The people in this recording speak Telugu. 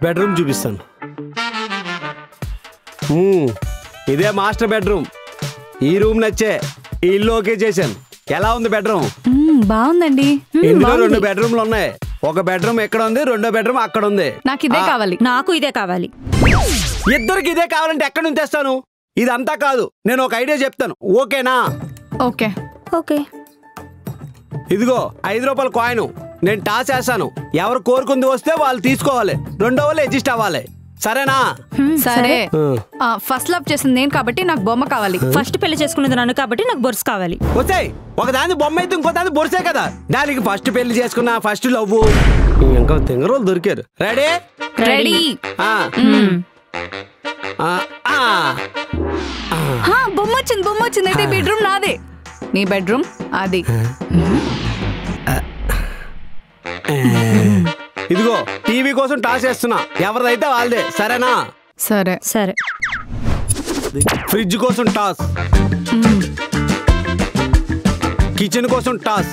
బెడ్రూమ్ చూపిస్తాను. ఇదే మాస్టర్ బెడ్రూమ్. ఈ రూమ్ నచ్చే ఈ ఇల్లు ఓకే చేశాను. ఎలా ఉంది బెడ్రూమ్? బాగుందండి. ఇందులో 2 బెడ్రూమ్లు ఉన్నాయి. ఒక బెడ్రూమ్ ఎక్కడ ఉంది, 2వ బెడ్రూమ్ అక్కడ ఉంది. నాకు ఇదే కావాలి. నాకు ఇదే కావాలి. ఇద్దరికి ఇదే కావాలంటే ఎక్కడి నుంచి తెస్తాను? ఇదంతా కాదు, నేను ఒక ఐడియా చెప్తాను, ఓకేనా? Okay okay. ఇదిగో 5 రూపాయల కాయిన్. నేను టాస్ వేస్తాను. ఎవరు కోరుకుంది వస్తే వాళ్ళు తీసుకోవాలి. 2వ వాళ్ళు అడ్జస్ట్ అవ్వాలి. సరేనా? సరే. ఫస్ట్ లవ్ చేసింది నేను కాబట్టి నాకు బొమ్మ కావాలి. ఫస్ట్ పెళ్లి చేసుకున్నది నన్ను కాబట్టి నాకు బొరుసు కావాలి. వచ్చాయి. ఒక దాని బొమ్మ అయితే ఇంకో దాని బొరిసే కదా. దానికి ఫస్ట్ పెళ్లి చేసుకున్నా, ఫస్ట్ లవ్. ఇంకా తింగరోలు దొరికారు. రెడీ? రెడీ. బొమ్మ వచ్చింది. అయితే బెడ్రూమ్ నాదే, నీ బెడ్రూమ్ అది. ఇదిగో టీవీ కోసం టాస్ చేస్తున్నా. ఎవరిదైతే వాళ్ళదే. సరేనా? సరే సరే. ఫ్రిడ్జ్ కోసం టాస్, కిచెన్ కోసం టాస్,